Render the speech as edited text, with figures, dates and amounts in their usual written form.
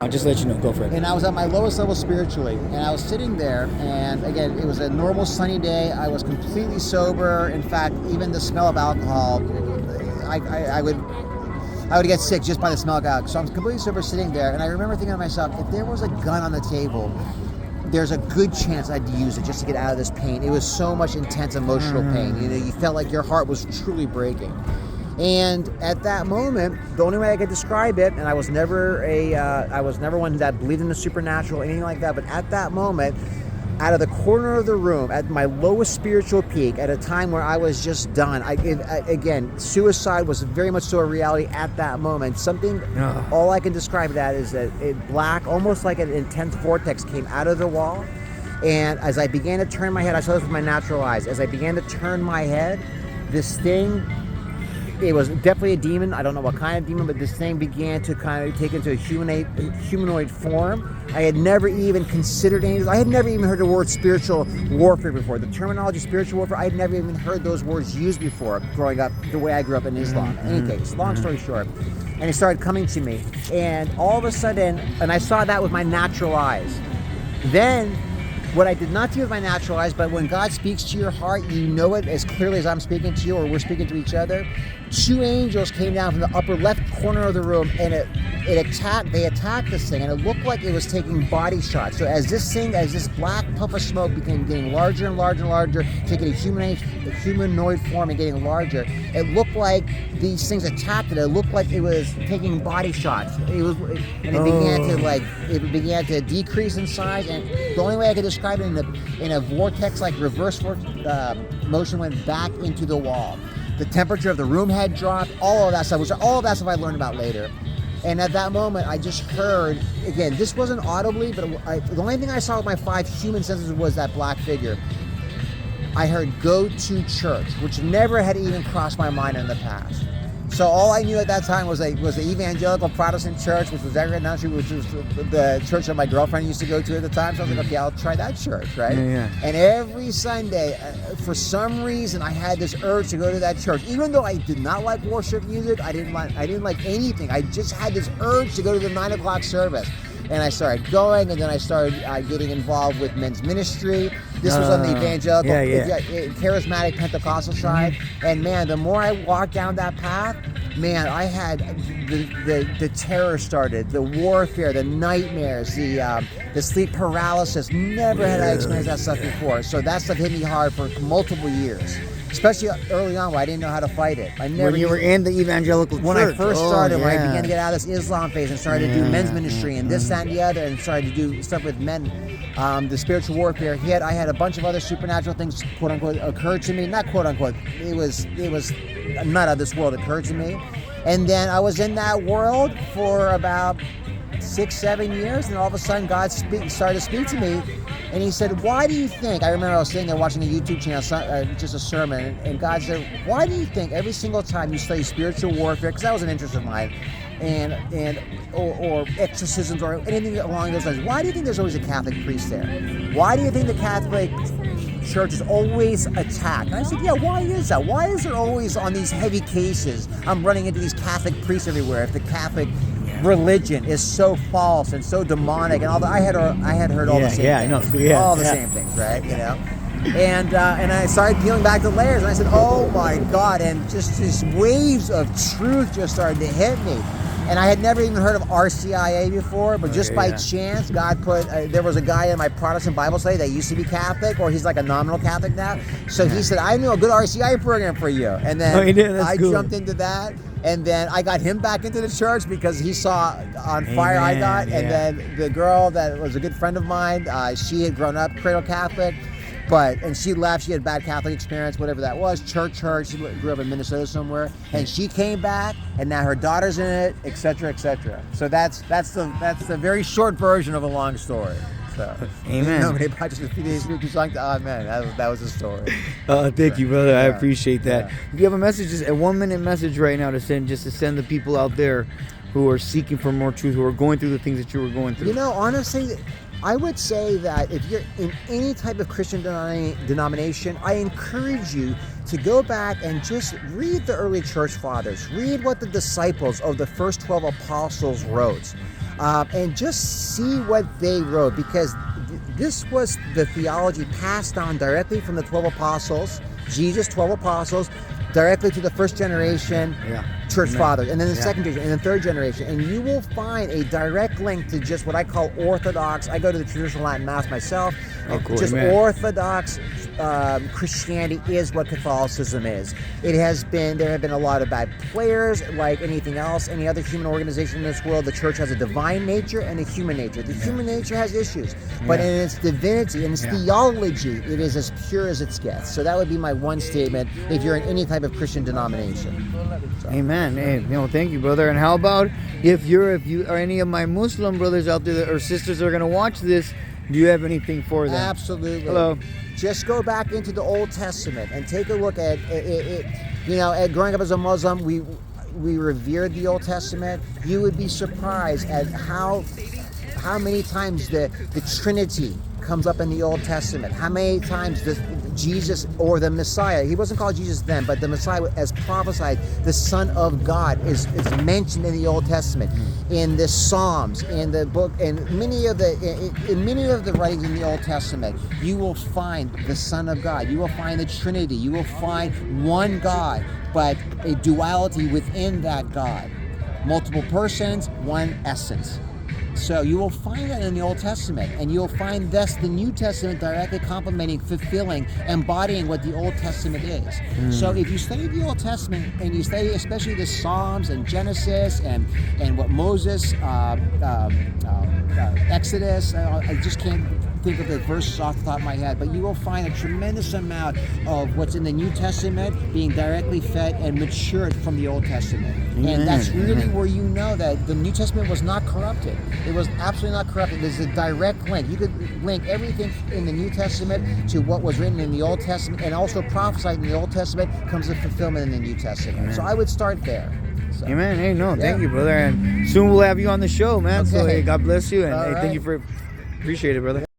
I'll just let you know. Go for it. And I was at my lowest level spiritually, and I was sitting there, and again, it was a normal sunny day. I was completely sober. In fact, even the smell of alcohol, I would get sick just by the smell of alcohol. So I'm completely sober sitting there, and I remember thinking to myself, if there was a gun on the table, there's a good chance I'd use it just to get out of this pain. It was so much intense emotional pain. You know, you felt like your heart was truly breaking. And at that moment, the only way I could describe it, and I was never one that believed in the supernatural, anything like that, but at that moment, out of the corner of the room, at my lowest spiritual peak, at a time where I was just done, again, suicide was very much so a reality at that moment. All I can describe that is that black, almost like an intense vortex, came out of the wall. And as I began to turn my head, I saw this with my natural eyes. As I began to turn my head, this thing, it was definitely a demon. I don't know what kind of demon, but this thing began to kind of take into a humanoid form. I had never even considered any of this. I had never even heard the word spiritual warfare before. The terminology spiritual warfare, I had never even heard those words used before growing up the way I grew up in Islam. In any case, long story short. And it started coming to me. And all of a sudden, and I saw that with my natural eyes. Then, what I did not see with my natural eyes, but when God speaks to your heart, you know it as clearly as I'm speaking to you or we're speaking to each other. 2 angels came down from the upper left corner of the room, and they attacked this thing, and it looked like it was taking body shots. So as this black puff of smoke began getting larger and larger and larger, taking a humanoid form and getting larger, it looked like these things attacked it. It looked like it was taking body shots. It began to decrease in size, and the only way I could describe it in a vortex, like reverse motion, went back into the wall. The temperature of the room had dropped, all of that stuff I learned about later. And at that moment, I just heard, again, this wasn't audibly, but the only thing I saw with my 5 human senses was that black figure. I heard "go to church," which never had even crossed my mind in the past. So all I knew at that time was the Evangelical Protestant Church, which was Everett Nunnery, which was the church that my girlfriend used to go to at the time. So I was like, okay, I'll try that church, right? Yeah. And every Sunday, for some reason, I had this urge to go to that church. Even though I did not like worship music, I didn't like anything. I just had this urge to go to the 9 o'clock service. And I started going, and then I started getting involved with men's ministry. This was on the evangelical, charismatic Pentecostal side. And man, the more I walked down that path, man, I had the terror started, the warfare, the nightmares, the sleep paralysis. Never had I experienced that stuff before. So that stuff hit me hard for multiple years. Especially early on, where I didn't know how to fight it. When you were in the evangelical church. When I first started, when I began to get out of this Islam phase and started to do men's ministry and this, that, and the other, and started to do stuff with men, the spiritual warfare hit. I had a bunch of other supernatural things, quote unquote, occurred to me. Not quote unquote. It was not of this world occurred to me. And then I was in that world for about 6-7 years, and all of a sudden God started to speak to me. And he said, why do you think, I remember I was sitting there watching a YouTube channel, just a sermon, and God said, why do you think every single time you study spiritual warfare, because that was an interest of mine, or exorcisms or anything along those lines, why do you think there's always a Catholic priest there? Why do you think the Catholic Church is always attacked? And I said, yeah, why is that? Why is there always, on these heavy cases, I'm running into these Catholic priests everywhere if the Catholic religion is so false and so demonic and all that? I had heard all the same things. All the same things, right? You know? And I started peeling back the layers, and I said, oh my God, and just these waves of truth just started to hit me. And I had never even heard of RCIA before, but just by chance, God put, there was a guy in my Protestant Bible study that used to be Catholic, or he's like a nominal Catholic now. So he said, I know a good RCIA program for you. And then jumped into that. And then I got him back into the church because he saw on fire I got. And then the girl that was a good friend of mine, she had grown up cradle Catholic. And she left, she had a bad Catholic experience, whatever that was, church hurt, she grew up in Minnesota somewhere, and she came back, and now her daughter's in it, etc., etc. So that's the very short version of a long story. So, amen. That was the story. Thank you, brother. I appreciate that. If you have a message, just a 1-minute message right now to send the people out there who are seeking for more truth, who are going through the things that you were going through. You know, honestly, I would say that if you're in any type of Christian denomination, I encourage you to go back and just read the early church fathers. Read what the disciples of the first 12 apostles wrote. and just see what they wrote, because this was the theology passed on directly from the 12 apostles, Jesus' 12 apostles, directly to the first generation church fathers, and then the second generation, and the third generation. And you will find a direct link to just what I call orthodox. I go to the traditional Latin Mass myself. Just orthodox Christianity is what Catholicism is. There have been a lot of bad players, like anything else, any other human organization in this world. The church has a divine nature and a human nature. The human nature has issues, but in its divinity, in its theology, it is as pure as it gets. So that would be my one statement if you're in any type of Christian denomination. So. Amen. Hey, thank you, brother. And how about if you or any of my Muslim brothers out there or sisters are going to watch this, do you have anything for them? Absolutely. Hello. Just go back into the Old Testament and take a look at it. Growing up as a Muslim, we revered the Old Testament. You would be surprised at how many times the Trinity comes up in the Old Testament. How many times Jesus or the Messiah, he wasn't called Jesus then, but the Messiah as prophesied, the Son of God is mentioned in the Old Testament, in the Psalms, in the book, in many of the writings in the Old Testament. You will find the Son of God. You will find the Trinity. You will find one God, but a duality within that God. Multiple persons, one essence. So you will find that in the Old Testament, and you'll find thus the New Testament directly complementing, fulfilling, embodying what the Old Testament is. So if you study the Old Testament, and you study especially the Psalms and Genesis and what Moses, Exodus, I just can't think of the verses off the top of my head, but you will find a tremendous amount of what's in the New Testament being directly fed and matured from the Old Testament. And that's really where you know that the New Testament was not corrupted. It was absolutely not corrupted. There's a direct link. You could link everything in the New Testament to what was written in the Old Testament, and also prophesied in the Old Testament comes to fulfillment in the New Testament. So I would start there. So. Amen. Hey, thank you, brother. And soon we'll have you on the show, man. So, hey, God bless you. And hey, thank you appreciate it, brother.